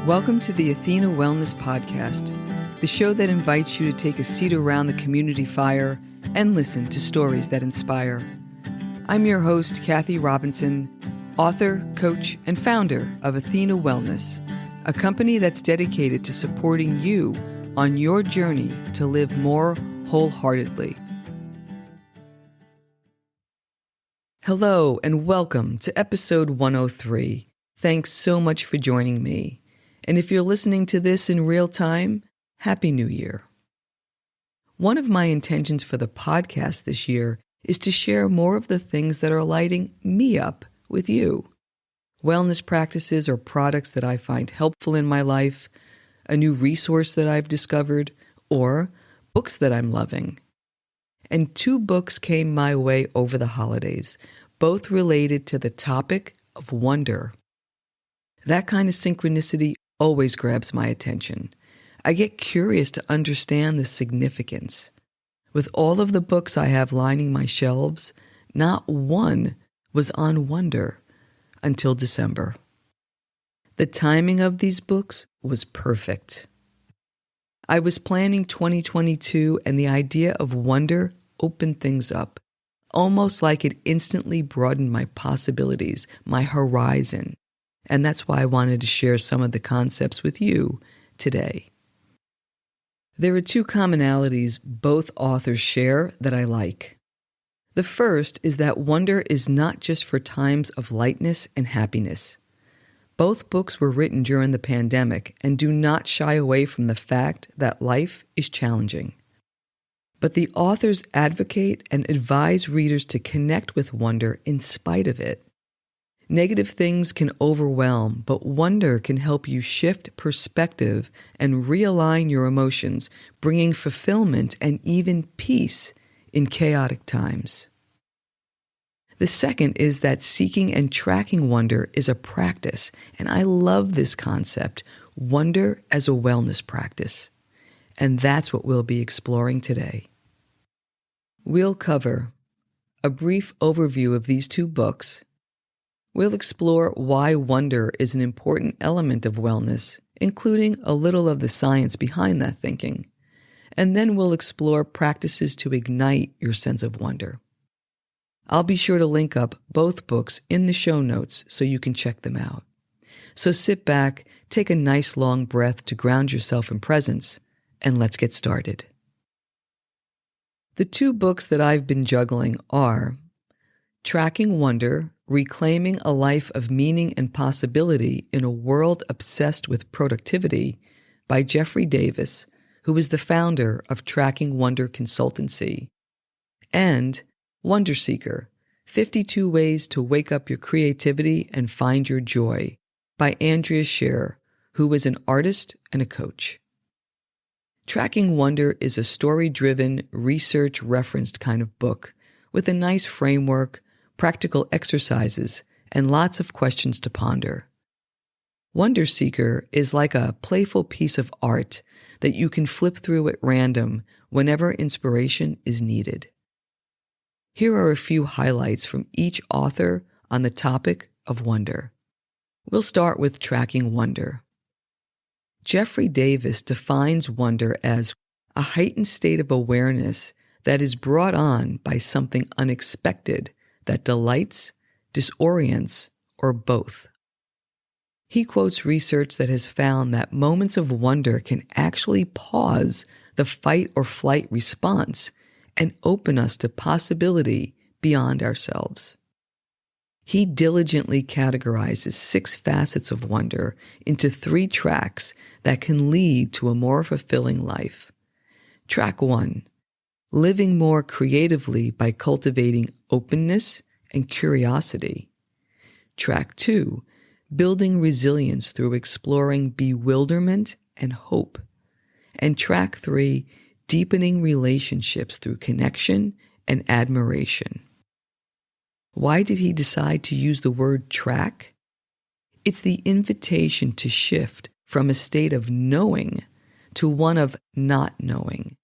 Welcome to the Athena Wellness Podcast, the show that invites you to take a seat around the community fire and listen to stories that inspire. I'm your host, Kathy Robinson, author, coach, and founder of Athena Wellness, a company that's dedicated to supporting you on your journey to live more wholeheartedly. Hello, and welcome to episode 103. Thanks so much for joining me. And if you're listening to this in real time, Happy New Year. One of my intentions for the podcast this year is to share more of the things that are lighting me up with you. Wellness practices or products that I find helpful in my life, a new resource that I've discovered, or books that I'm loving. And 2 books came my way over the holidays, both related to the topic of wonder. That kind of synchronicity always grabs my attention. I get curious to understand the significance. With all of the books I have lining my shelves, not one was on wonder until December. The timing of these books was perfect. I was planning 2022, and the idea of wonder opened things up, almost like it instantly broadened my possibilities, my horizon. And that's why I wanted to share some of the concepts with you today. There are 2 commonalities both authors share that I like. The first is that wonder is not just for times of lightness and happiness. Both books were written during the pandemic and do not shy away from the fact that life is challenging. But the authors advocate and advise readers to connect with wonder in spite of it. Negative things can overwhelm, but wonder can help you shift perspective and realign your emotions, bringing fulfillment and even peace in chaotic times. The second is that seeking and tracking wonder is a practice, and I love this concept, wonder as a wellness practice. And that's what we'll be exploring today. We'll cover a brief overview of these 2 books. We'll explore why wonder is an important element of wellness, including a little of the science behind that thinking. And then we'll explore practices to ignite your sense of wonder. I'll be sure to link up both books in the show notes so you can check them out. So sit back, take a nice long breath to ground yourself in presence, and let's get started. The 2 books that I've been juggling are Tracking Wonder, Reclaiming a Life of Meaning and Possibility in a World Obsessed with Productivity by Jeffrey Davis, who is the founder of Tracking Wonder Consultancy, and Wonder Seeker, 52 Ways to Wake Up Your Creativity and Find Your Joy by Andrea Scher, who is an artist and a coach. Tracking Wonder is a story-driven, research-referenced kind of book with a nice framework, practical exercises, and lots of questions to ponder. Wonder Seeker is like a playful piece of art that you can flip through at random whenever inspiration is needed. Here are a few highlights from each author on the topic of wonder. We'll start with Tracking Wonder. Jeffrey Davis defines wonder as a heightened state of awareness that is brought on by something unexpected that delights, disorients, or both. He quotes research that has found that moments of wonder can actually pause the fight or flight response and open us to possibility beyond ourselves. He diligently categorizes 6 facets of wonder into 3 tracks that can lead to a more fulfilling life. Track 1. Living more creatively by cultivating openness and curiosity. Track 2. Building resilience through exploring bewilderment and hope. And track 3. Deepening relationships through connection and admiration. Why did he decide to use the word track? It's the invitation to shift from a state of knowing to one of not knowing,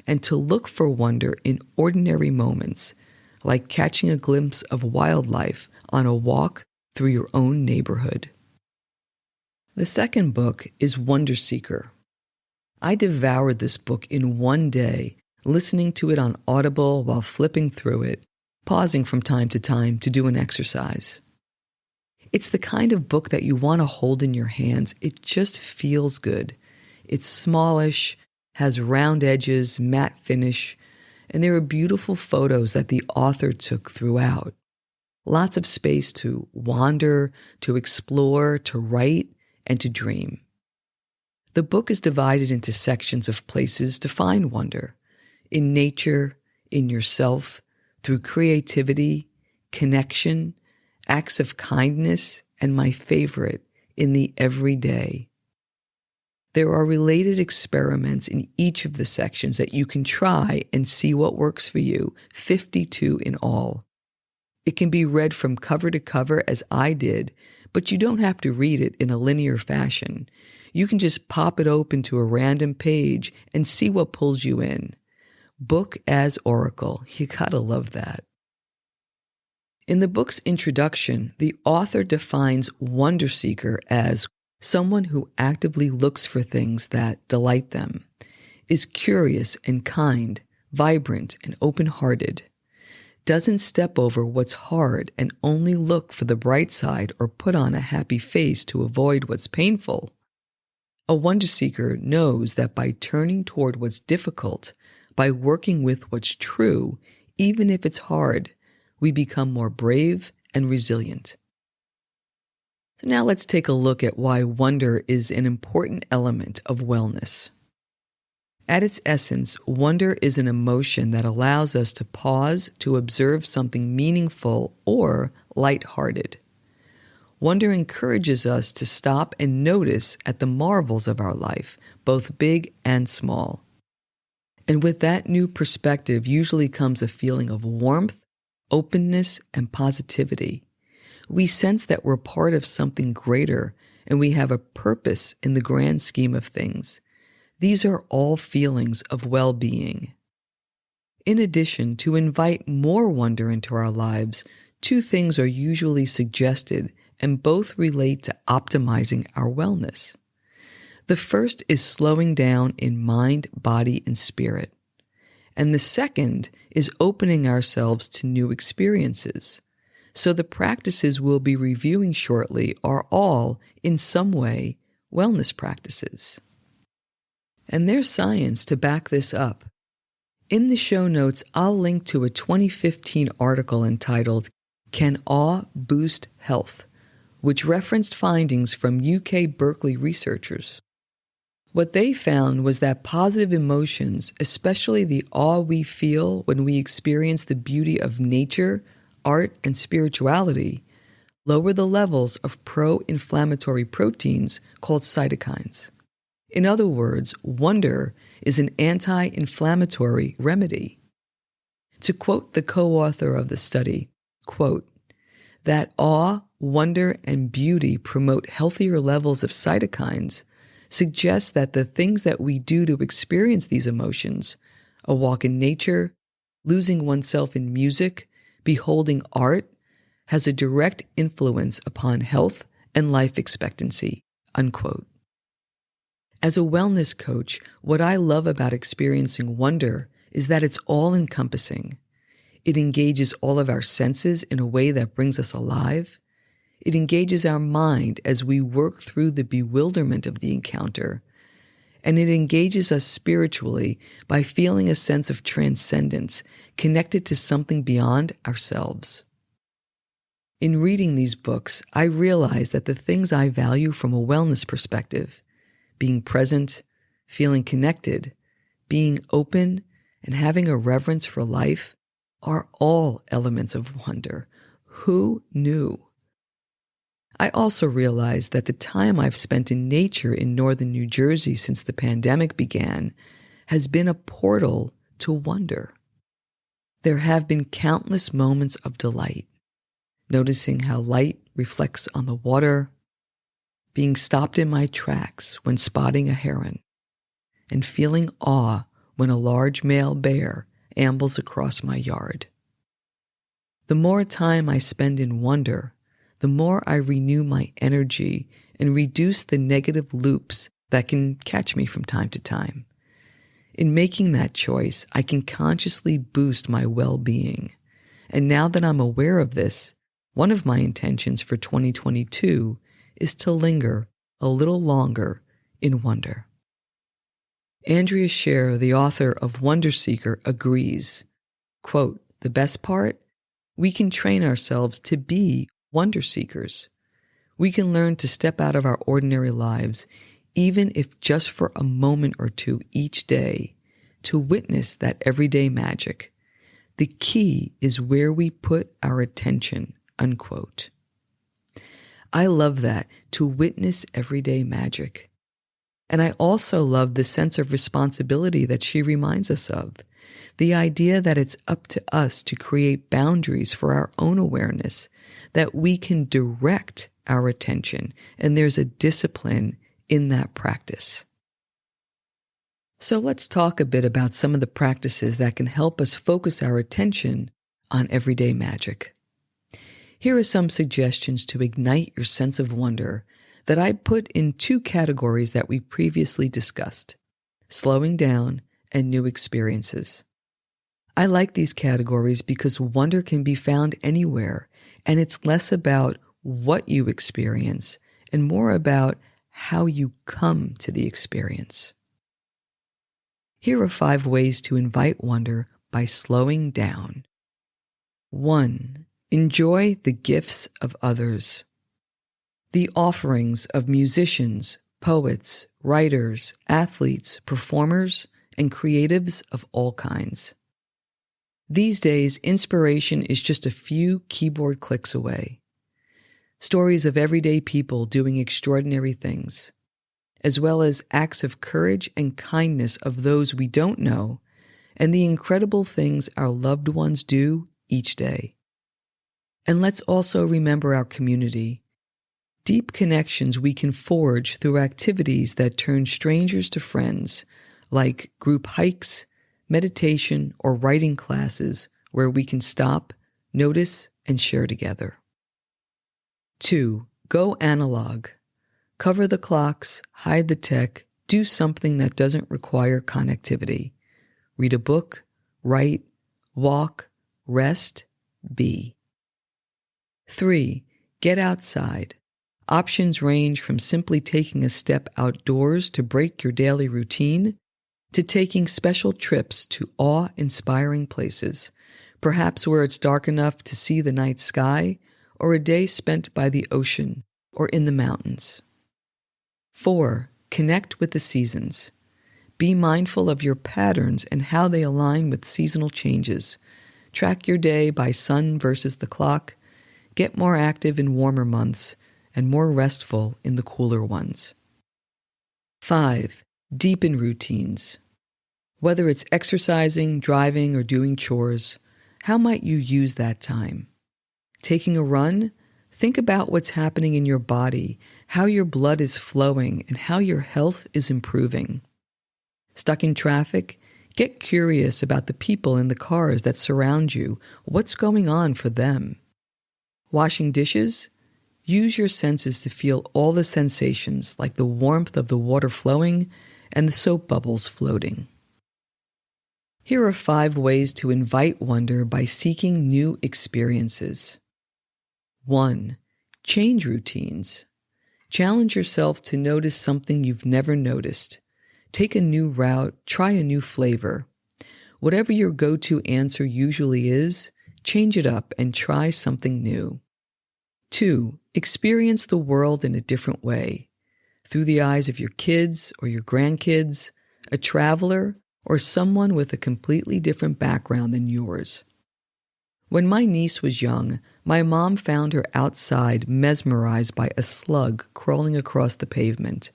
and to look for wonder in ordinary moments, like catching a glimpse of wildlife on a walk through your own neighborhood. The second book is Wonder Seeker. I devoured this book in one day, listening to it on Audible while flipping through it, pausing from time to time to do an exercise. It's the kind of book that you want to hold in your hands. It just feels good. It's smallish, has round edges, matte finish, and there are beautiful photos that the author took throughout. Lots of space to wander, to explore, to write, and to dream. The book is divided into sections of places to find wonder: in nature, in yourself, through creativity, connection, acts of kindness, and my favorite, in the everyday. There are related experiments in each of the sections that you can try and see what works for you, 52 in all. It can be read from cover to cover as I did, but you don't have to read it in a linear fashion. You can just pop it open to a random page and see what pulls you in. Book as oracle. You gotta love that. In the book's introduction, the author defines Wonder Seeker as someone who actively looks for things that delight them, is curious and kind, vibrant and open-hearted, doesn't step over what's hard and only look for the bright side or put on a happy face to avoid what's painful. A wonder seeker knows that by turning toward what's difficult, by working with what's true, even if it's hard, we become more brave and resilient. So now let's take a look at why wonder is an important element of wellness. At its essence, wonder is an emotion that allows us to pause to observe something meaningful or lighthearted. Wonder encourages us to stop and notice at the marvels of our life, both big and small. And with that new perspective usually comes a feeling of warmth, openness, and positivity. We sense that we're part of something greater and we have a purpose in the grand scheme of things. These are all feelings of well-being. In addition, to invite more wonder into our lives, two things are usually suggested and both relate to optimizing our wellness. The first is slowing down in mind, body, and spirit. And the second is opening ourselves to new experiences. So the practices we'll be reviewing shortly are all, in some way, wellness practices. And there's science to back this up. In the show notes, I'll link to a 2015 article entitled, "Can Awe Boost Health?", which referenced findings from UK Berkeley researchers. What they found was that positive emotions, especially the awe we feel when we experience the beauty of nature, art, and spirituality, lower the levels of pro-inflammatory proteins called cytokines. In other words, wonder is an anti-inflammatory remedy. To quote the co-author of the study, quote, "That awe, wonder, and beauty promote healthier levels of cytokines suggests that the things that we do to experience these emotions, a walk in nature, losing oneself in music, beholding art, has a direct influence upon health and life expectancy," unquote. As a wellness coach, what I love about experiencing wonder is that it's all-encompassing. It engages all of our senses in a way that brings us alive. It engages our mind as we work through the bewilderment of the encounter. And it engages us spiritually by feeling a sense of transcendence, connected to something beyond ourselves. In reading these books, I realized that the things I value from a wellness perspective, being present, feeling connected, being open, and having a reverence for life, are all elements of wonder. Who knew? I also realized that the time I've spent in nature in northern New Jersey since the pandemic began has been a portal to wonder. There have been countless moments of delight, noticing how light reflects on the water, being stopped in my tracks when spotting a heron, and feeling awe when a large male bear ambles across my yard. The more time I spend in wonder, the more I renew my energy and reduce the negative loops that can catch me from time to time. In making that choice, I can consciously boost my well-being. And now that I'm aware of this, one of my intentions for 2022 is to linger a little longer in wonder. Andrea Scher, the author of Wonder Seeker, agrees. Quote, "The best part? We can train ourselves to be wonder seekers. We can learn to step out of our ordinary lives, even if just for a moment or two each day, to witness that everyday magic. The key is where we put our attention," unquote. I love that, to witness everyday magic. And I also love the sense of responsibility that she reminds us of. The idea that it's up to us to create boundaries for our own awareness, that we can direct our attention, and there's a discipline in that practice. So let's talk a bit about some of the practices that can help us focus our attention on everyday magic. Here are some suggestions to ignite your sense of wonder that I put in two categories that we previously discussed: slowing down and new experiences. I like these categories because wonder can be found anywhere, and it's less about what you experience and more about how you come to the experience. Here are 5 ways to invite wonder by slowing down. 1. Enjoy the gifts of others. The offerings of musicians, poets, writers, athletes, performers, and creatives of all kinds. These days, inspiration is just a few keyboard clicks away. Stories of everyday people doing extraordinary things, as well as acts of courage and kindness of those we don't know, and the incredible things our loved ones do each day. And let's also remember our community. Deep connections we can forge through activities that turn strangers to friends, like group hikes, meditation, or writing classes where we can stop, notice, and share together. 2. Go analog. Cover the clocks, hide the tech, do something that doesn't require connectivity. Read a book, write, walk, rest, be. 3. Get outside. Options range from simply taking a step outdoors to break your daily routine, to taking special trips to awe-inspiring places, perhaps where it's dark enough to see the night sky, or a day spent by the ocean or in the mountains. 4. Connect with the seasons. Be mindful of your patterns and how they align with seasonal changes. Track your day by sun versus the clock. Get more active in warmer months and more restful in the cooler ones. 5. Deepen routines. Whether it's exercising, driving, or doing chores, how might you use that time? Taking a run? Think about what's happening in your body, how your blood is flowing, and how your health is improving. Stuck in traffic? Get curious about the people in the cars that surround you. What's going on for them? Washing dishes? Use your senses to feel all the sensations, like the warmth of the water flowing and the soap bubbles floating. Here are 5 ways to invite wonder by seeking new experiences. 1. Change routines. Challenge yourself to notice something you've never noticed. Take a new route, try a new flavor. Whatever your go-to answer usually is, change it up and try something new. 2. Experience the world in a different way, through the eyes of your kids or your grandkids, a traveler, or someone with a completely different background than yours. When my niece was young, my mom found her outside mesmerized by a slug crawling across the pavement.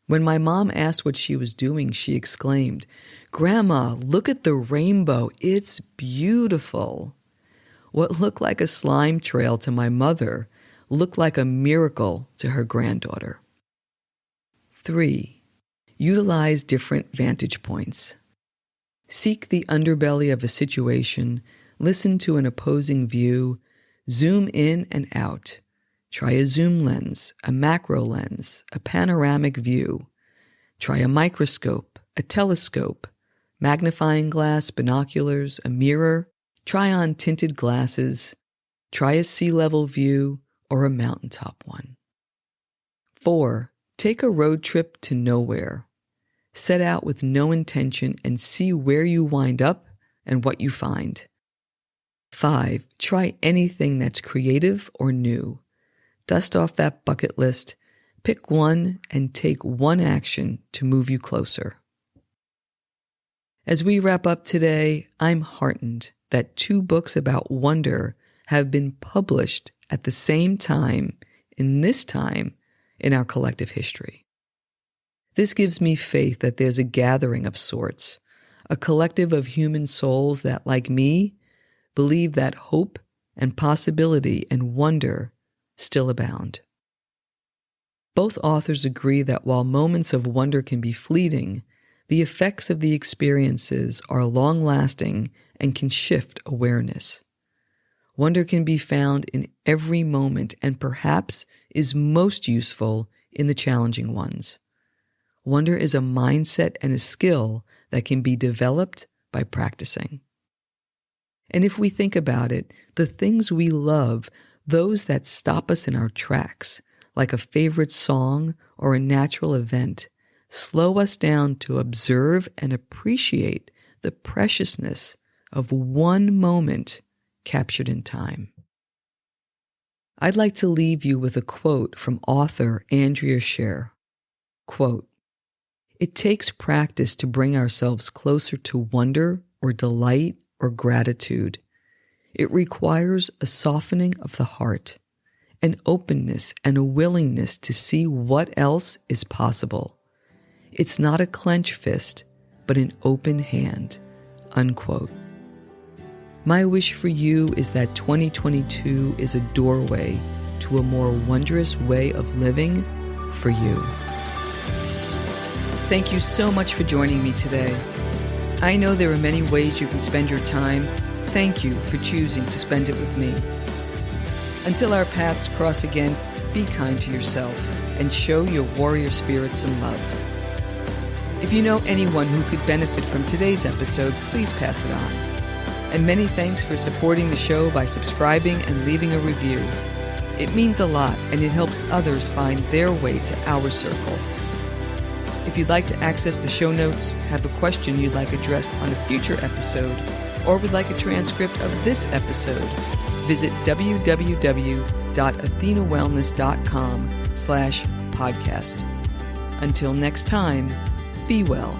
When my mom asked what she was doing, she exclaimed, "Grandma, look at the rainbow. It's beautiful." What looked like a slime trail to my mother looked like a miracle to her granddaughter. 3. Utilize different vantage points. Seek the underbelly of a situation, listen to an opposing view, zoom in and out. Try a zoom lens, a macro lens, a panoramic view. Try a microscope, a telescope, magnifying glass, binoculars, a mirror. Try on tinted glasses. Try a sea level view or a mountaintop one. 4. Take a road trip to nowhere. Set out with no intention and see where you wind up and what you find. 5. Try anything that's creative or new. Dust off that bucket list, pick one, and take one action to move you closer. As we wrap up today, I'm heartened that 2 books about wonder have been published at the same time in our collective history. This gives me faith that there's a gathering of sorts, a collective of human souls that, like me, believe that hope and possibility and wonder still abound. Both authors agree that while moments of wonder can be fleeting, the effects of the experiences are long-lasting and can shift awareness. Wonder can be found in every moment and perhaps is most useful in the challenging ones. Wonder is a mindset and a skill that can be developed by practicing. And if we think about it, the things we love, those that stop us in our tracks, like a favorite song or a natural event, slow us down to observe and appreciate the preciousness of one moment captured in time. I'd like to leave you with a quote from author Andrea Scher. Quote, "It takes practice to bring ourselves closer to wonder or delight or gratitude. It requires a softening of the heart, an openness and a willingness to see what else is possible. It's not a clenched fist, but an open hand." Unquote. My wish for you is that 2022 is a doorway to a more wondrous way of living for you. Thank you so much for joining me today. I know there are many ways you can spend your time. Thank you for choosing to spend it with me. Until our paths cross again, be kind to yourself and show your warrior spirit some love. If you know anyone who could benefit from today's episode, please pass it on. And many thanks for supporting the show by subscribing and leaving a review. It means a lot, and it helps others find their way to our circle. If you'd like to access the show notes, have a question you'd like addressed on a future episode, or would like a transcript of this episode, visit www.athenawellness.com/podcast. Until next time, be well.